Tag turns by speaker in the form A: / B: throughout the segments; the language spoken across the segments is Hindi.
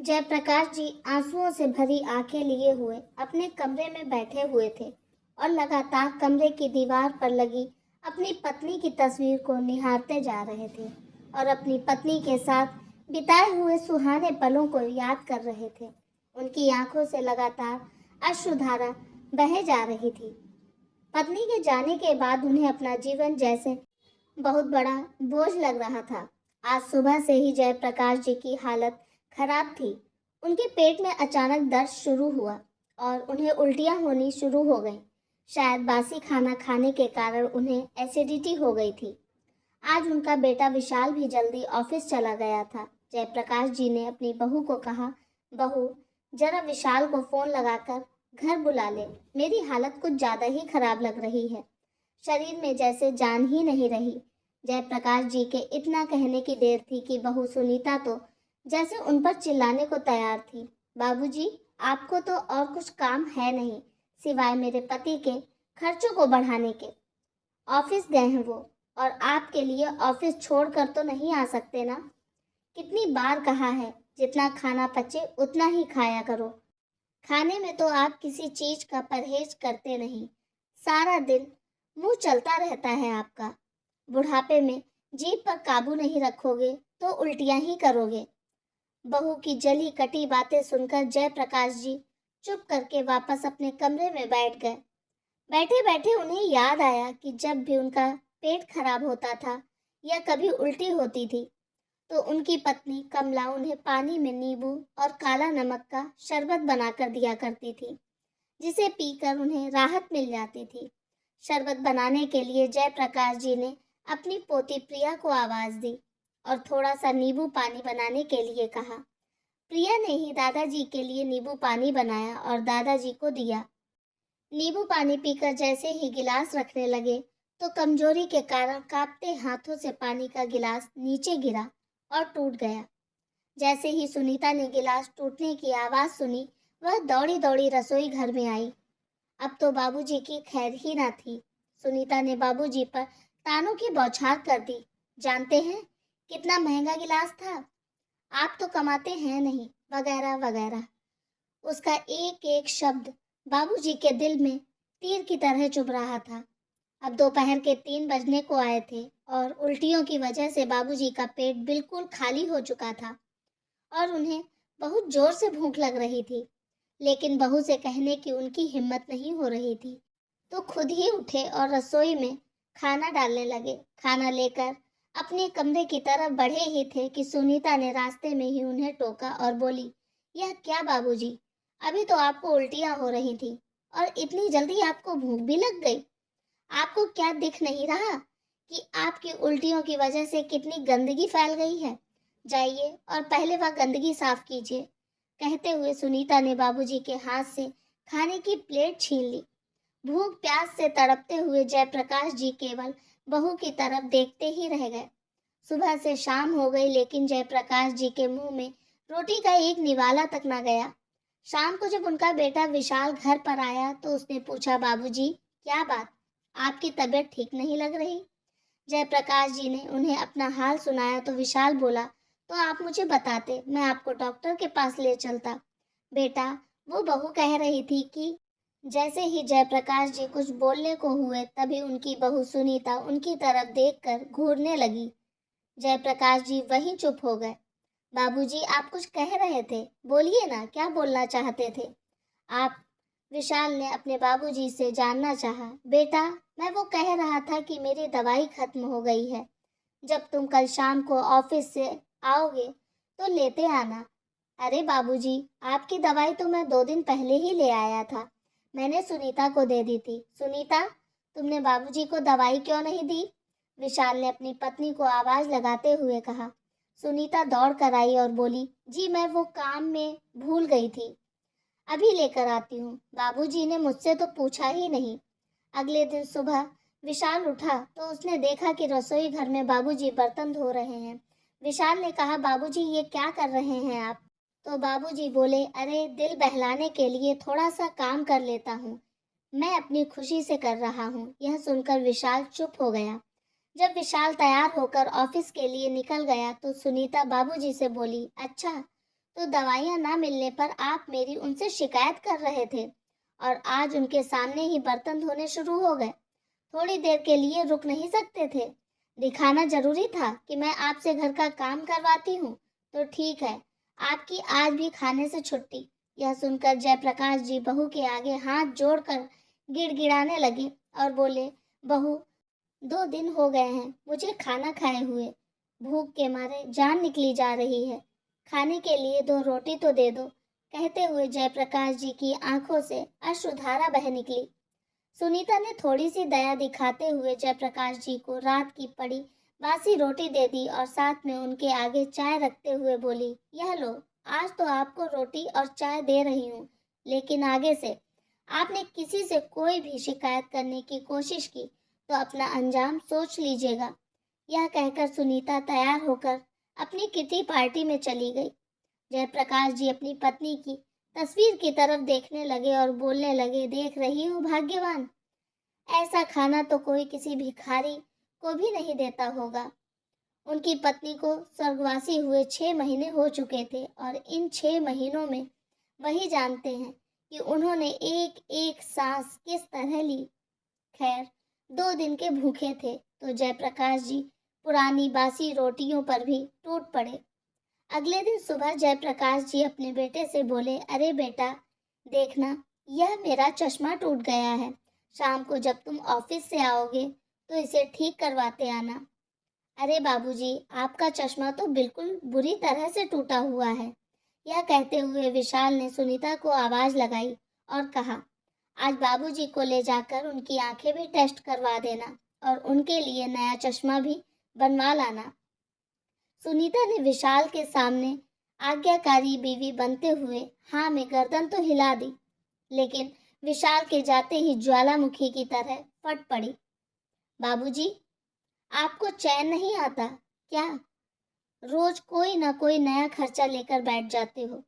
A: जयप्रकाश जी आंसुओं से भरी आंखें लिए हुए अपने कमरे में बैठे हुए थे और लगातार कमरे की दीवार पर लगी अपनी पत्नी की तस्वीर को निहारते जा रहे थे और अपनी पत्नी के साथ बिताए हुए सुहाने पलों को याद कर रहे थे। उनकी आंखों से लगातार अश्रुधारा बहे जा रही थी। पत्नी के जाने के बाद उन्हें अपना जीवन जैसे बहुत बड़ा बोझ लग रहा था। आज सुबह से ही जयप्रकाश जी की हालत खराब थी। उनके पेट में अचानक दर्द शुरू हुआ और उन्हें उल्टियां होनी शुरू हो गईं। शायद बासी खाना खाने के कारण उन्हें एसिडिटी हो गई थी। आज उनका बेटा विशाल भी जल्दी ऑफिस चला गया था। जयप्रकाश जी ने अपनी बहू को कहा, बहू जरा विशाल को फोन लगाकर घर बुला ले। मेरी हालत कुछ ज्यादा ही खराब लग रही है। शरीर में जैसे जान ही नहीं रही। जयप्रकाश जी के इतना कहने की देर थी कि बहू सुनीता तो जैसे उन पर चिल्लाने को तैयार थी। बाबूजी, आपको तो और कुछ काम है नहीं सिवाय मेरे पति के खर्चों को बढ़ाने के। ऑफिस गए हैं वो, और आपके लिए ऑफिस छोड़कर तो नहीं आ सकते ना। कितनी बार कहा है जितना खाना पचे उतना ही खाया करो। खाने में तो आप किसी चीज का परहेज करते नहीं। सारा दिन मुंह चलता रहता है आपका। बुढ़ापे में जीभ पर काबू नहीं रखोगे तो उल्टियां ही करोगे। बहू की जली कटी बातें सुनकर जयप्रकाश जी चुप करके वापस अपने कमरे में बैठ गए। बैठे बैठे उन्हें याद आया कि जब भी उनका पेट खराब होता था या कभी उल्टी होती थी तो उनकी पत्नी कमला उन्हें पानी में नींबू और काला नमक का शरबत बनाकर दिया करती थी, जिसे पीकर उन्हें राहत मिल जाती थी। शरबत बनाने के लिए जयप्रकाश जी ने अपनी पोती प्रिया को आवाज दी और थोड़ा सा नींबू पानी बनाने के लिए कहा। प्रिया ने ही दादाजी के लिए नींबू पानी बनाया और दादाजी को दिया। नींबू पानी पीकर जैसे ही गिलास रखने लगे तो कमजोरी के कारण कांपते हाथों से पानी का गिलास नीचे गिरा और टूट गया। जैसे ही सुनीता ने गिलास टूटने की आवाज सुनी, वह दौड़ी दौड़ी रसोई घर में आई। अब तो बाबूजी की खैर ही ना थी। सुनीता ने बाबूजी पर तानों की बौछार कर दी। जानते हैं कितना महंगा गिलास था? आप तो कमाते हैं नहीं, वगैरह वगैरह। उसका एक एक शब्द बाबूजी के दिल में तीर की तरह चुभ रहा था। अब दोपहर के 3 बजने को आए थे और उल्टियों की वजह से बाबूजी का पेट बिल्कुल खाली हो चुका था और उन्हें बहुत जोर से भूख लग रही थी। लेकिन बहू से कहने की उनकी हिम्मत नहीं हो रही थी, तो खुद ही उठे और रसोई में खाना डालने लगे। खाना लेकर अपने कमरे की तरफ बढ़े ही थे कि सुनीता ने रास्ते में ही उन्हें टोका और बोली, यह क्या बाबूजी, अभी तो आपको उल्टियां हो रही थी और इतनी जल्दी आपको भूख भी लग गई। आपको क्या दिख नहीं रहा कि आपकी उल्टियों की वजह से कितनी गंदगी फैल गई है? जाइए और पहले वह गंदगी साफ कीजिए। कहते हुए सुनीता ने बाबूजी के हाथ से खाने की प्लेट छीन ली। भूख प्यास से तड़पते हुए जयप्रकाश जी केवल बहू की तरफ देखते ही रह गए। सुबह से शाम हो गई लेकिन जयप्रकाश जी के मुंह में रोटी का एक निवाला तक न गया। शाम को जब उनका बेटा विशाल घर पर आया तो उसने पूछा, बाबूजी क्या बात, आपकी तबीयत ठीक नहीं लग रही? जयप्रकाश जी ने उन्हें अपना हाल सुनाया तो विशाल बोला, तो आप मुझे बताते, मैं आपको डॉक्टर के पास ले चलता। बेटा, वो बहू कह रही थी कि जैसे ही जयप्रकाश जी कुछ बोलने को हुए तभी उनकी बहू सुनीता उनकी तरफ देखकर घूरने लगी। जयप्रकाश जी वहीं चुप हो गए। बाबूजी, आप कुछ कह रहे थे, बोलिए ना, क्या बोलना चाहते थे आप? विशाल ने अपने बाबूजी से जानना चाहा। बेटा, मैं वो कह रहा था कि मेरी दवाई खत्म हो गई है। जब तुम कल शाम को ऑफिस से आओगे तो लेते आना। अरे बाबूजी, आपकी दवाई तो मैं 2 दिन पहले ही ले आया था। मैंने सुनीता को दे दी थी। सुनीता, तुमने बाबूजी को दवाई क्यों नहीं दी? विशाल ने अपनी पत्नी को आवाज लगाते हुए कहा। सुनीता दौड़ कर आई और बोली, जी मैं वो काम में भूल गई थी, अभी लेकर आती हूँ। बाबूजी ने मुझसे तो पूछा ही नहीं। अगले दिन सुबह विशाल उठा तो उसने देखा कि रसोई घर में बाबूजी बर्तन धो रहे हैं। विशाल ने कहा, बाबूजी ये क्या कर रहे हैं आप? तो बाबूजी बोले, अरे दिल बहलाने के लिए थोड़ा सा काम कर लेता हूँ, मैं अपनी खुशी से कर रहा हूँ। यह सुनकर विशाल चुप हो गया। जब विशाल तैयार होकर ऑफिस के लिए निकल गया तो सुनीता बाबूजी से बोली, अच्छा तो दवाइयाँ ना मिलने पर आप मेरी उनसे शिकायत कर रहे थे और आज उनके सामने ही बर्तन धोने शुरू हो गए। थोड़ी देर के लिए रुक नहीं सकते थे? दिखाना जरूरी था कि मैं आपसे घर का काम करवाती हूँ। तो ठीक है, आपकी आज भी खाने से छुट्टी। यह सुनकर जयप्रकाश जी बहू के आगे हाथ जोड़कर गिड़गिड़ाने लगे और बोले, बहू, 2 दिन हो गए हैं मुझे खाना खाए हुए। भूख के मारे जान निकली जा रही है। खाने के लिए 2 रोटी तो दे दो। कहते हुए जयप्रकाश जी की आंखों से अश्रुधारा बह निकली। सुनीता ने थोड़ी सी दया दिखाते हुए जयप्रकाश जी को रात की पड़ी बासी रोटी दे दी और साथ में उनके आगे चाय रखते हुए बोली, यह लो, आज तो आपको रोटी और चाय दे रही हूँ, लेकिन आगे से आपने किसी से कोई भी शिकायत करने की कोशिश की तो अपना अंजाम सोच लीजिएगा। यह कहकर सुनीता तैयार होकर अपनी किटी पार्टी में चली गई। जयप्रकाश जी अपनी पत्नी की तस्वीर की तरफ देखने लगे और बोलने लगे, देख रही हो भाग्यवान, ऐसा खाना तो कोई किसी भिखारी को भी नहीं देता होगा। उनकी पत्नी को स्वर्गवासी हुए 6 महीने हो चुके थे और इन 6 महीनों में वही जानते हैं कि उन्होंने एक एक सांस किस तरह ली। खैर, 2 दिन के भूखे थे तो जयप्रकाश जी पुरानी बासी रोटियों पर भी टूट पड़े। अगले दिन सुबह जयप्रकाश जी अपने बेटे से बोले, अरे बेटा, देखना, यह मेरा चश्मा टूट गया है। शाम को जब तुम ऑफिस से आओगे तो इसे ठीक करवाते आना। अरे बाबूजी, आपका चश्मा तो बिल्कुल बुरी तरह से टूटा हुआ है। यह कहते हुए विशाल ने सुनीता को आवाज लगाई और कहा, आज बाबूजी को ले जाकर उनकी आंखें भी टेस्ट करवा देना और उनके लिए नया चश्मा भी बनवा लाना। सुनीता ने विशाल के सामने आज्ञाकारी बीवी बनते हुए हाँ में गर्दन तो हिला दी, लेकिन विशाल के जाते ही ज्वालामुखी की तरह फट पड़ी। बाबूजी, आपको चैन नहीं आता क्या? रोज कोई ना कोई नया खर्चा लेकर बैठ जाते हो।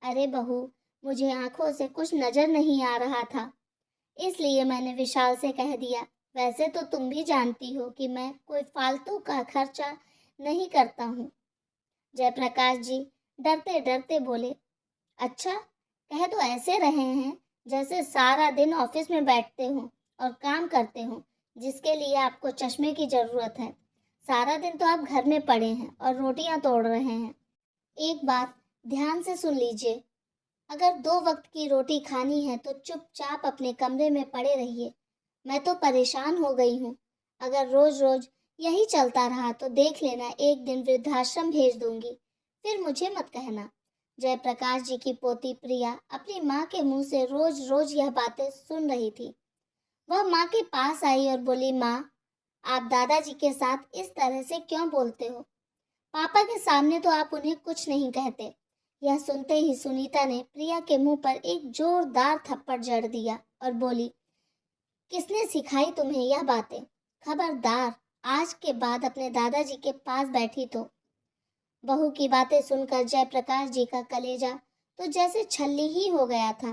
A: अरे बहू, मुझे आंखों से कुछ नजर नहीं आ रहा था, इसलिए मैंने विशाल से कह दिया। वैसे तो तुम भी जानती हो कि मैं कोई फालतू का खर्चा नहीं करता हूँ। जयप्रकाश जी डरते डरते बोले, अच्छा, कह तो ऐसे रहे हैं जैसे सारा दिन ऑफिस में बैठते हो और काम करते हो, जिसके लिए आपको चश्मे की जरूरत है। सारा दिन तो आप घर में पड़े हैं और रोटियां तोड़ रहे हैं। एक बात ध्यान से सुन लीजिए, अगर 2 वक्त की रोटी खानी है तो चुपचाप अपने कमरे में पड़े रहिए। मैं तो परेशान हो गई हूँ। अगर रोज रोज यही चलता रहा तो देख लेना, एक दिन वृद्धाश्रम भेज दूंगी, फिर मुझे मत कहना। जयप्रकाश जी की पोती प्रिया अपनी माँ के मुंह से रोज रोज यह बातें सुन रही थी। वह माँ के पास आई और बोली, माँ, आप दादाजी के साथ इस तरह से क्यों बोलते हो? पापा के सामने तो आप उन्हें कुछ नहीं कहते। यह सुनते ही सुनीता ने प्रिया के मुंह पर एक जोरदार थप्पड़ जड़ दिया और बोली, किसने सिखाई तुम्हें यह बातें? खबरदार, आज के बाद अपने दादाजी के पास बैठी तो। बहू की बातें सुनकर जयप्रकाश जी का कलेजा तो जैसे छल्ली ही हो गया था।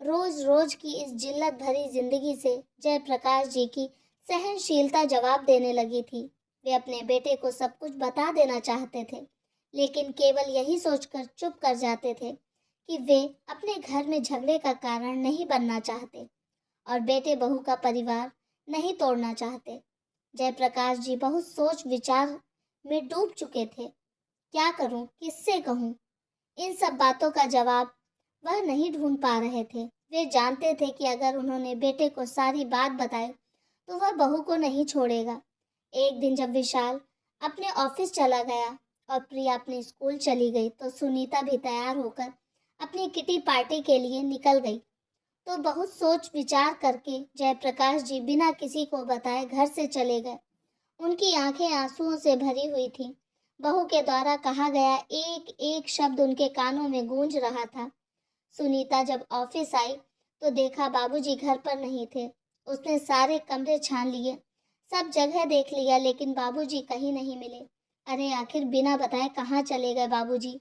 A: रोज रोज की इस जिल्लत भरी जिंदगी से जयप्रकाश जी की सहनशीलता जवाब देने लगी थी। वे अपने बेटे को सब कुछ बता देना चाहते थे, लेकिन केवल यही सोचकर चुप कर जाते थे कि वे अपने घर में झगड़े का कारण नहीं बनना चाहते और बेटे बहू का परिवार नहीं तोड़ना चाहते। जयप्रकाश जी बहुत सोच विचार में डूब चुके थे। क्या करूं, किससे कहूं? इन सब बातों का जवाब वह नहीं ढूंढ पा रहे थे। वे जानते थे कि अगर उन्होंने बेटे को सारी बात बताई तो वह बहू को नहीं छोड़ेगा। एक दिन जब विशाल अपने ऑफिस चला गया और प्रिया अपने स्कूल चली गई तो सुनीता भी तैयार होकर अपनी किटी पार्टी के लिए निकल गई। तो बहुत सोच विचार करके जयप्रकाश जी बिना किसी को बताए घर से चले गए। उनकी आंखें आंसुओं से भरी हुई थीं। बहू के द्वारा कहा गया एक एक शब्द उनके कानों में गूंज रहा था। सुनीता जब ऑफिस आई तो देखा बाबूजी घर पर नहीं थे। उसने सारे कमरे छान लिए, सब जगह देख लिया, लेकिन बाबूजी कहीं नहीं मिले। अरे आखिर बिना बताए कहाँ चले गए बाबूजी?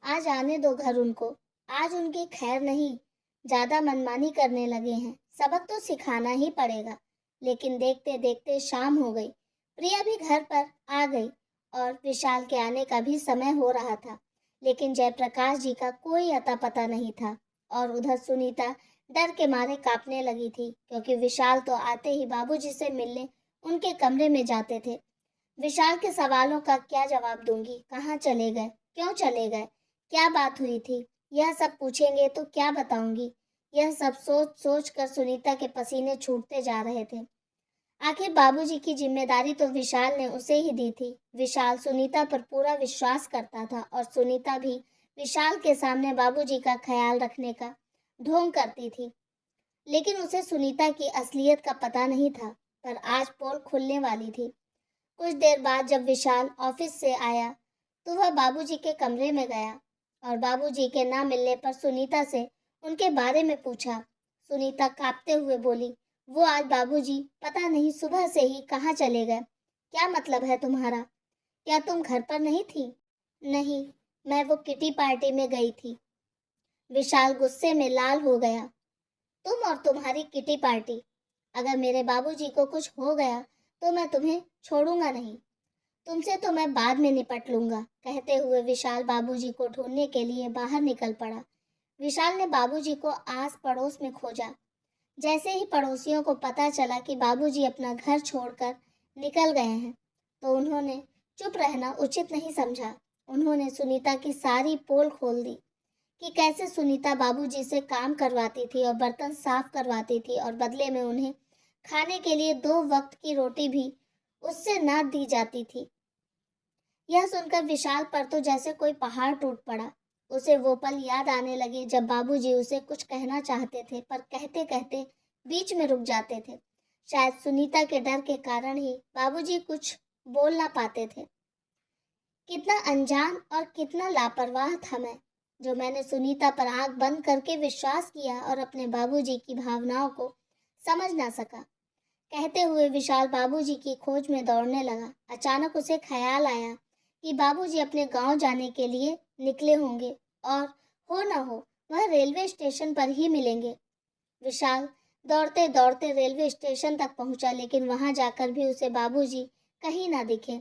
A: आज आने दो घर उनको, आज उनकी खैर नहीं। ज्यादा मनमानी करने लगे हैं, सबक तो सिखाना ही पड़ेगा। लेकिन देखते देखते शाम हो गई। प्रिया भी घर पर आ गई और विशाल के आने का भी समय हो रहा था, लेकिन जयप्रकाश जी का कोई अता पता नहीं था। और उधर सुनीता डर के मारे कांपने लगी थी, क्योंकि विशाल तो आते ही बाबूजी से मिलने उनके कमरे में जाते थे। विशाल के सवालों का क्या जवाब दूंगी? कहाँ चले गए? क्यों चले गए? क्या बात हुई थी? यह सब पूछेंगे तो क्या बताऊंगी? यह सब सोच सोच कर सुनीता के पसीने छूटते जा रहे थे। आखिर बाबूजी की जिम्मेदारी तो विशाल ने उसे ही दी थी। विशाल सुनीता पर पूरा विश्वास करता था और सुनीता भी विशाल के सामने बाबूजी का ख्याल रखने का ढोंग करती थी। लेकिन उसे सुनीता की असलियत का पता नहीं था। पर आज पोल खुलने वाली थी। कुछ देर बाद जब विशाल ऑफिस से आया तो वह बाबूजी के कमरे में गया और बाबूजी के ना मिलने पर सुनीता से उनके बारे में पूछा। सुनीता कांपते हुए बोली, वो आज बाबूजी पता नहीं सुबह से ही कहाँ चले गए। क्या मतलब है तुम्हारा? क्या तुम घर पर नहीं थी? नहीं, मैं वो किटी पार्टी में गई थी। विशाल गुस्से में लाल हो गया। तुम और तुम्हारी किटी पार्टी। अगर मेरे बाबूजी को कुछ हो गया तो मैं तुम्हें छोड़ूंगा नहीं। तुमसे तो मैं बाद में निपट लूंगा। कहते हुए विशाल बाबूजी को ढूंढने के लिए बाहर निकल पड़ा। विशाल ने बाबूजी को आस पड़ोस में खोजा। जैसे ही पड़ोसियों को पता चला कि बाबूजी अपना घर छोड़कर निकल गए हैं, तो उन्होंने चुप रहना उचित नहीं समझा। उन्होंने सुनीता की सारी पोल खोल दी कि कैसे सुनीता बाबूजी से काम करवाती थी और बर्तन साफ करवाती थी और बदले में उन्हें खाने के लिए 2 वक्त की रोटी भी उससे ना दी जाती थी। यह सुनकर विशाल पर तो जैसे कोई पहाड़ टूट पड़ा। उसे वो पल याद आने लगे जब बाबूजी उसे कुछ कहना चाहते थे पर कहते कहते बीच में रुक जाते थे। शायद सुनीता के डर के कारण ही बाबूजी कुछ बोल ना पाते थे। कितना अनजान और कितना लापरवाह था मैं, जो मैंने सुनीता पर आंख बंद करके विश्वास किया और अपने बाबूजी की भावनाओं को समझ ना सका। कहते हुए विशाल बाबूजी की खोज में दौड़ने लगा। अचानक उसे ख्याल आया कि बाबूजी अपने गांव जाने के लिए निकले होंगे और हो ना हो वह रेलवे स्टेशन पर ही मिलेंगे। विशाल दौड़ते दौड़ते रेलवे स्टेशन तक पहुंचा, लेकिन वहां जाकर भी उसे बाबूजी कहीं ना दिखे।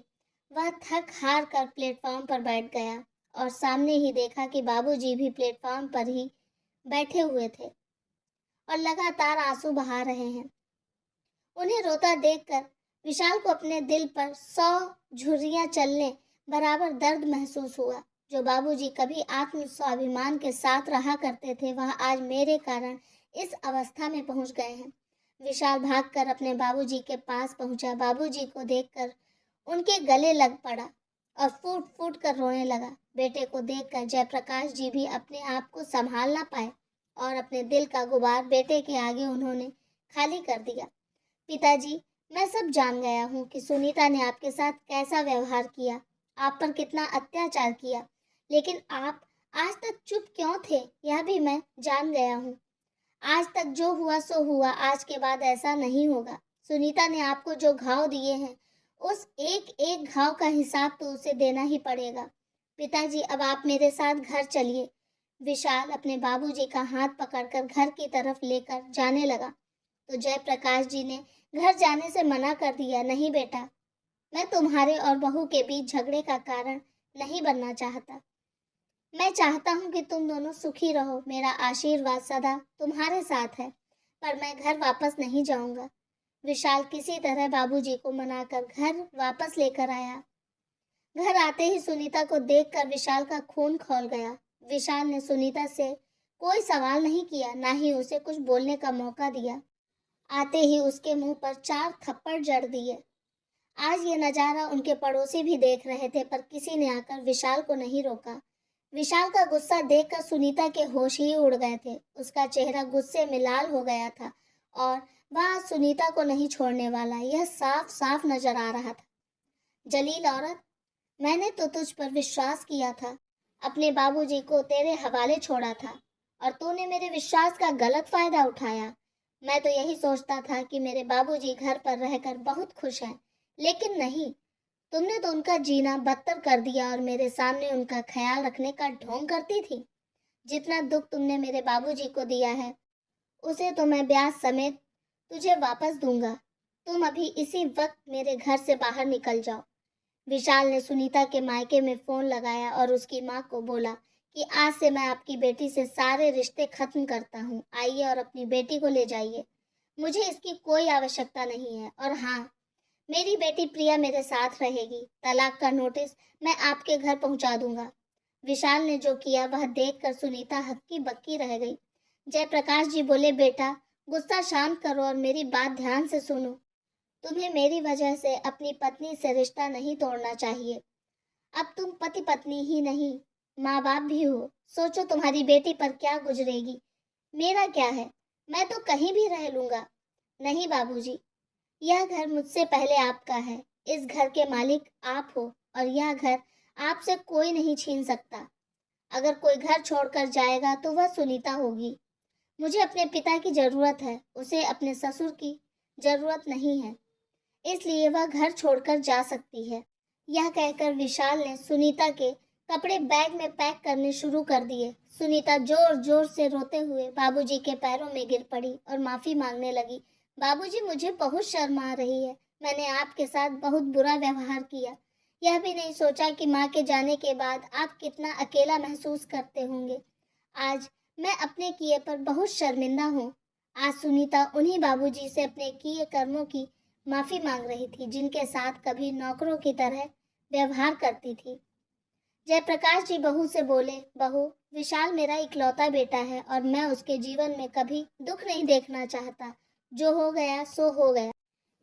A: वह थक हार कर प्लेटफॉर्म पर बैठ गया और सामने ही देखा कि बाबूजी भी प्लेटफॉर्म पर ही बैठे हुए थे और लगातार आंसू बहा रहे हैं। उन्हें रोता देखकर विशाल को अपने दिल पर 100 झुर्रियां चलने बराबर दर्द महसूस हुआ। जो बाबूजी कभी आत्म स्वाभिमान के साथ रहा करते थे, वह आज मेरे कारण इस अवस्था में पहुंच गए हैं। विशाल भागकर अपने बाबूजी के पास पहुंचा। बाबूजी को देखकर उनके गले लग पड़ा और फूट फूट कर रोने लगा। बेटे को देखकर जयप्रकाश जी भी अपने आप को संभाल ना पाए और अपने दिल का गुबार बेटे के आगे उन्होंने खाली कर दिया। पिताजी, मैं सब जान गया हूँ कि सुनीता ने आपके साथ कैसा व्यवहार किया, आप पर कितना अत्याचार किया, लेकिन आप आज तक चुप क्यों थे, यह भी मैं जान गया हूँ। आज तक जो हुआ सो हुआ, आज के बाद ऐसा नहीं होगा। सुनीता ने आपको जो घाव दिए हैं, उस एक एक घाव का हिसाब तो उसे देना ही पड़ेगा। पिताजी, अब आप मेरे साथ घर चलिए। विशाल अपने बाबूजी का हाथ पकड़कर घर की तरफ लेकर जाने लगा, तो जयप्रकाश जी ने घर जाने से मना कर दिया। नहीं बेटा, मैं तुम्हारे और बहू के बीच झगड़े का कारण नहीं बनना चाहता। मैं चाहता हूँ कि तुम दोनों सुखी रहो। मेरा आशीर्वाद सदा तुम्हारे साथ है, पर मैं घर वापस नहीं जाऊंगा। विशाल किसी तरह बाबूजी को मनाकर घर वापस लेकर आया। घर आते ही सुनीता को देखकर विशाल का खून खौल गया। विशाल ने सुनीता से कोई सवाल नहीं किया, ना ही उसे कुछ बोलने का मौका दिया। आते ही उसके मुंह पर 4 थप्पड़ जड़ दिए। आज ये नज़ारा उनके पड़ोसी भी देख रहे थे, पर किसी ने आकर विशाल को नहीं रोका। विशाल का गुस्सा देखकर सुनीता के होश ही उड़ गए थे। उसका चेहरा गुस्से में लाल हो गया था और वह सुनीता को नहीं छोड़ने वाला, यह साफ साफ नजर आ रहा था। जलील औरत, मैंने तो तुझ पर विश्वास किया था, अपने बाबूजी को तेरे हवाले छोड़ा था और तूने मेरे विश्वास का गलत फायदा उठाया। मैं तो यही सोचता था कि मेरे बाबूजी घर पर रहकर बहुत खुश हैं, लेकिन नहीं, तुमने तो उनका जीना बदतर कर दिया और मेरे सामने उनका ख्याल रखने का ढोंग करती थी। जितना दुख तुमने मेरे बाबूजी को दिया है, उसे तो मैं ब्याज समेत तुझे वापस दूंगा। तुम अभी इसी वक्त मेरे घर से बाहर निकल जाओ। विशाल ने सुनीता के मायके में फ़ोन लगाया और उसकी माँ को बोला कि आज से मैं आपकी बेटी से सारे रिश्ते ख़त्म करता हूँ। आइए और अपनी बेटी को ले जाइए। मुझे इसकी कोई आवश्यकता नहीं है और हाँ, मेरी बेटी प्रिया मेरे साथ रहेगी। तलाक का नोटिस मैं आपके घर पहुँचा दूँगा। विशाल ने जो किया वह देखकर सुनीता हक्की-बक्की रह गई। जयप्रकाश जी बोले, बेटा, गुस्सा शांत करो और मेरी बात ध्यान से सुनो। तुम्हें मेरी वजह से अपनी पत्नी से रिश्ता नहीं तोड़ना चाहिए। अब तुम पति-पत्नी ही नहीं, माँ-बाप भी हो। सोचो तुम्हारी बेटी पर क्या गुजरेगी। मेरा क्या है? मैं तो कहीं भी रह लूँगा। नहीं बाबूजी, यह घर मुझसे पहले आपका है। इस घर के मालिक आप हो और यह घर आपसे कोई नहीं छीन सकता। अगर कोई घर छोड़कर जाएगा तो वह सुनीता होगी। मुझे अपने पिता की ज़रूरत है, उसे अपने ससुर की ज़रूरत नहीं है। इसलिए वह घर छोड़कर जा सकती है। यह कहकर विशाल ने सुनीता के कपड़े बैग में पैक करने शुरू कर दिए। सुनीता जोर-जोर से रोते हुए बाबूजी के पैरों में गिर पड़ी और माफ़ी मांगने लगी। बाबूजी, मुझे बहुत शर्म आ रही है। मैंने आपके साथ बहुत बुरा व्यवहार किया। यह भी नहीं सोचा कि माँ के जाने के बाद आप कितना अकेला महसूस करते होंगे। आज मैं अपने किए पर बहुत शर्मिंदा हूँ। आज सुनीता उन्हीं बाबूजी से अपने किए कर्मों की माफ़ी मांग रही थी, जिनके साथ कभी नौकरों की तरह व्यवहार करती थी। जयप्रकाश जी बहू से बोले, बहू, विशाल मेरा इकलौता बेटा है और मैं उसके जीवन में कभी दुख नहीं देखना चाहता। जो हो गया सो हो गया।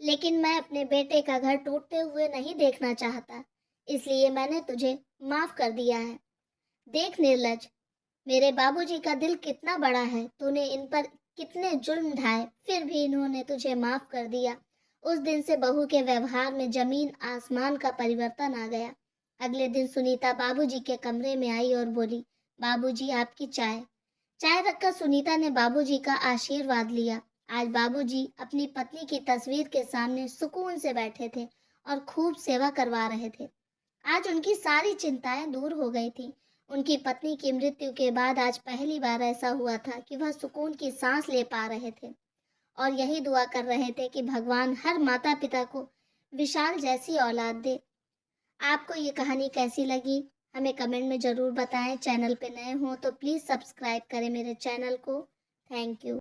A: लेकिन मैं अपने बेटे का घर टूटते हुए नहीं देखना चाहता। इसलिए मैंने तुझे माफ़ कर दिया है। देख निर्लज, मेरे बाबूजी का दिल कितना बड़ा है। तूने इन पर कितने जुल्म ढाए, फिर भी इन्होंने तुझे माफ़ कर दिया। उस दिन से बहू के व्यवहार में ज़मीन आसमान का परिवर्तन आ गया। अगले दिन सुनीता बाबूजी के कमरे में आई और बोली, बाबूजी, आपकी चाय। चाय रखकर सुनीता ने बाबूजी का आशीर्वाद लिया। आज बाबूजी अपनी पत्नी की तस्वीर के सामने सुकून से बैठे थे और खूब सेवा करवा रहे थे। आज उनकी सारी चिंताएं दूर हो गई थीं। उनकी पत्नी की मृत्यु के बाद आज पहली बार ऐसा हुआ था कि वह सुकून की सांस ले पा रहे थे और यही दुआ कर रहे थे कि भगवान हर माता-पिता को विशाल जैसी औलाद दे। आपको ये कहानी कैसी लगी? हमें कमेंट में ज़रूर बताएं। चैनल पे नए हों तो प्लीज़ सब्सक्राइब करें मेरे चैनल को। Thank you.